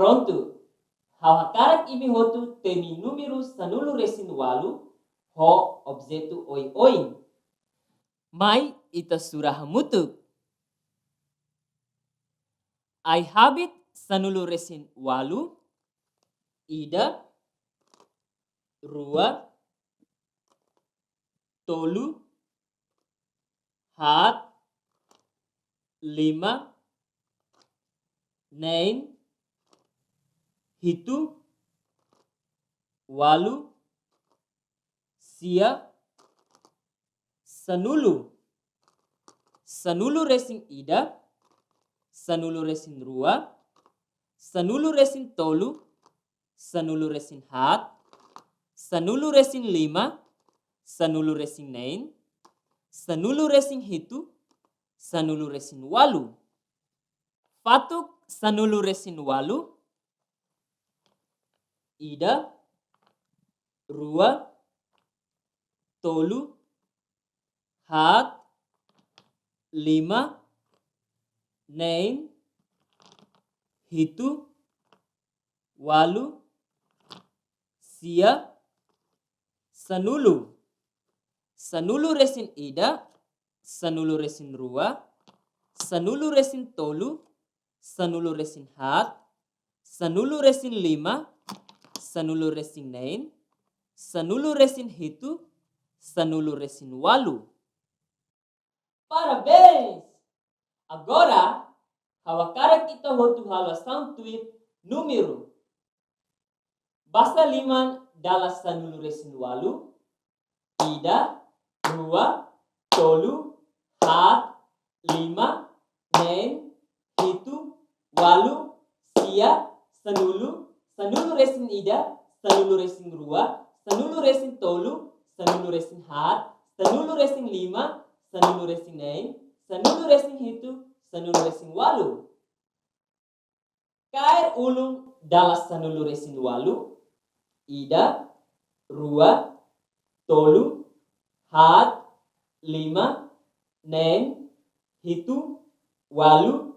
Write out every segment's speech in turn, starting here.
Pronto. Hawakarak imi hotu temi número sanulu resin walu ho objeto oi-oin. Mai ita surah mutuk. Ai habit sanulu resin walu, ida, rua, tolu, hat, lima, nein, hitu, walu, sia, sanulu. Sanulu resin ida, sanulu resin rua, sanulu resin tolu, sanulu resin hat, sanulu resin lima, sanulu resin nein, sanulu resin hitu, sanulu resin walu. Fatuk sanulu resin walu, ida, rua, tolu, hat, lima, nein, hitu, walu, sia, sanulu. Sanulu resin ida, sanulu resin rua, sanulu resin tolu, sanulu resin hat, sanulu resin lima, sanulu resin nein, sanulu resin hitu, sanulu resin walu. Parabéns! Agora, hawakarak kita hotu halasan tweet número. Basta liman dalas sanulu resin walu, ida, rua, tolu, hat, lima, nein, hitu, walu, sia, sanulu, sanulu resin ida, sanulu resin rua, sanulu resin tolu, sanulu resin hat, sanulu resin lima, sanulu resin nein, sanulu resin hitu, sanulu resin walu. Kair ulung dalas sanulu resin walu, ida, rua, tolu, hat, lima, nein, hitu, walu,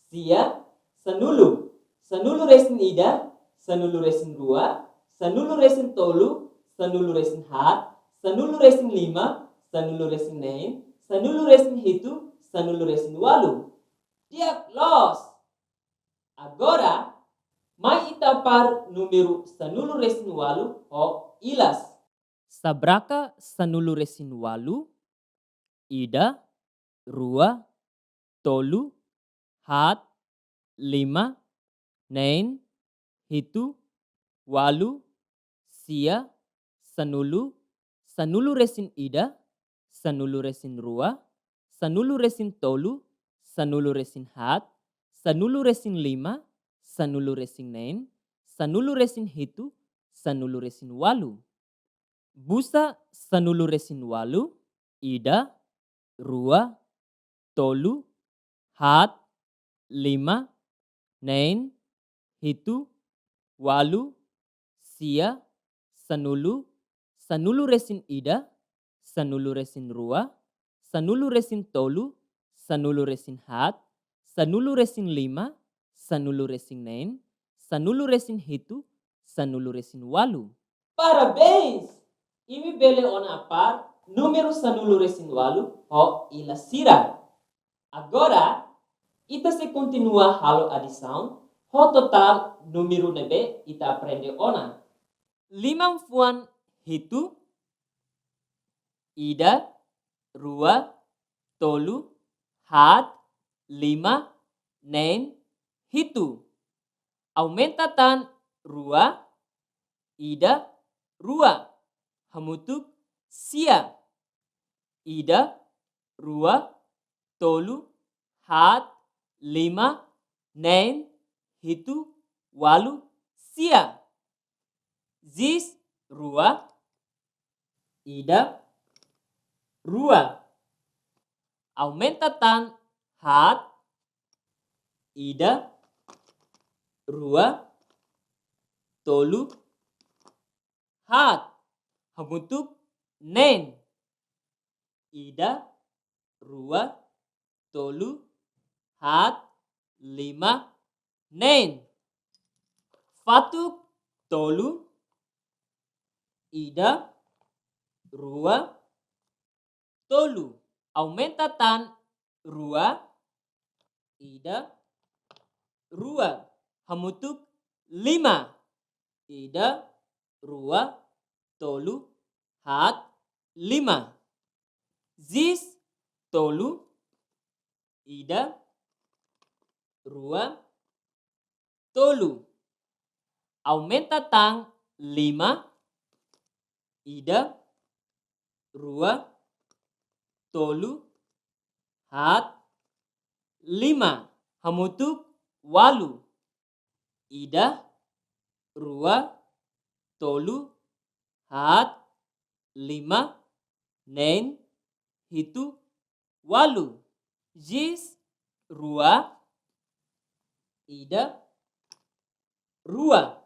sia, sanulu. Sanulu resin ida, sanulu resin rua, sanulu resin tolu, sanulu resin hat, sanulu resin lima, sanulu resin nein, sanulu resin hitu, sanulu resin walu. Tiak los! Agora, mai itapar número sanulu resin walu o ilas. Sabraka sanulu resin walu, ida, rua, tolu, hat, lima, nein, hitu, walu, sia, sanulu, sanulu resin ida, sanulu resin rua, sanulu resin tolu, sanulu resin hat, sanulu resin lima, sanulu resin nein, sanulu resin hitu, sanulu resin walu. Busa sanulu resin walu, ida, rua, tolu, hat, lima, nein, hitu, walu, sia, sanulu, sanulu resin ida, sanulu resin rua, sanulu resin tolu, sanulu resin hat, sanulu resin lima, sanulu resin nein, sanulu resin hitu, sanulu resin walu. Parabéns! Imi bele on apar número sanulu resin walu o ilasira. Agora, ita se continua halo adição, ho total número nebe ita aprende ona. Limang fuan hitu, ida, rua, tolu, hat, lima, nein, hitu. Aumenta tan rua, ida, rua. Hamutuk sia. Ida, rua, tolu, hat, lima, nein, hitu, walu, sia. Zis, rua, ida, rua. Aumenta tan hat, ida, rua, tolu, hat. Hamutuk nein. Ida, rua, tolu, hat, lima, nein. fatuk tolu, ida, rua, tolu. Aumenta tan rua, ida, rua. Hamutuk lima, ida, rua, tolu, hat, lima. Zis, tolu, ida, rua, tolu. Aumenta tang lima, ida, rua, tolu, hat, lima. Hamutuk walu, ida, rua, tolu, hat, lima, nen, hitu, walu. Jis, rua, ida, rua.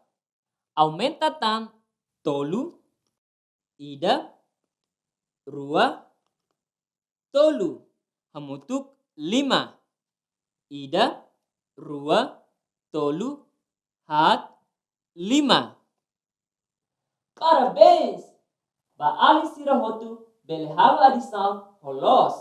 Aumenta tan tolu, ida, rua, tolu. Hamutuk lima, ida, rua, tolu, hat, lima. Parabéns! Baali sira hotu belehava adição rolos.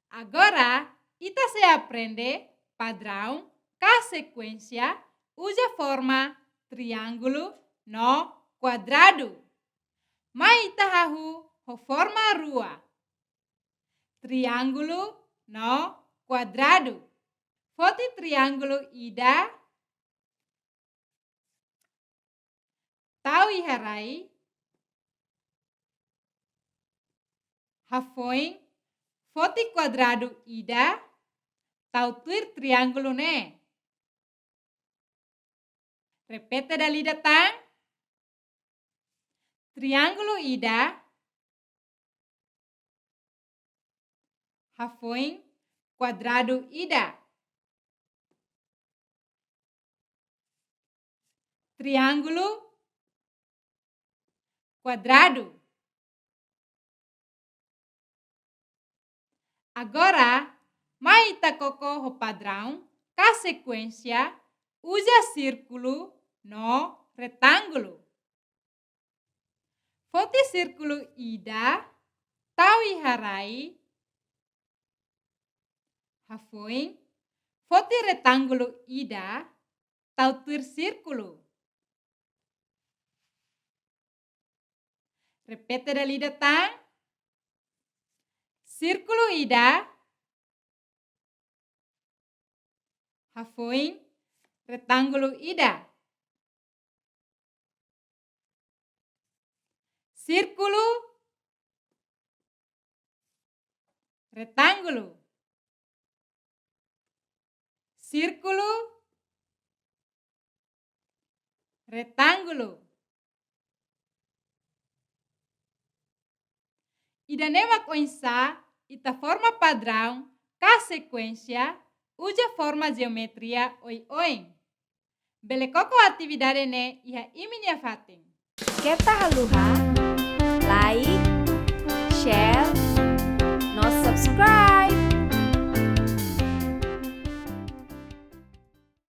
Agora, ita se aprende padrão, com sequência, usa forma triângulo no quadrado. Mas ita hahu ho forma rua. Triângulo no quadrado. Foti triângulo ida. Tau iharai. Hafoin. Foti quadrado ida. Tau tuir triângulo ne. Repete dali datang. Triângulo ida. Hafoin quadrado ida. Triângulo quadrado. Agora, mai ita koko ho padrão, com sequência, usa círculo no retângulo. Foti círculo ida, tau iharai, hafoin, foti retângulo ida, tau tuir círculo. Repete dali datang. Círculo ida. Hafoin, retângulo ida. Círculo, retângulo. Círculo, retângulo. Ida nemak oinsa, ita forma padrão, com sequência, usa forma geometria oi-oin. Belekoko atividade ne iha iminya fatin. Kita haluha, like, share,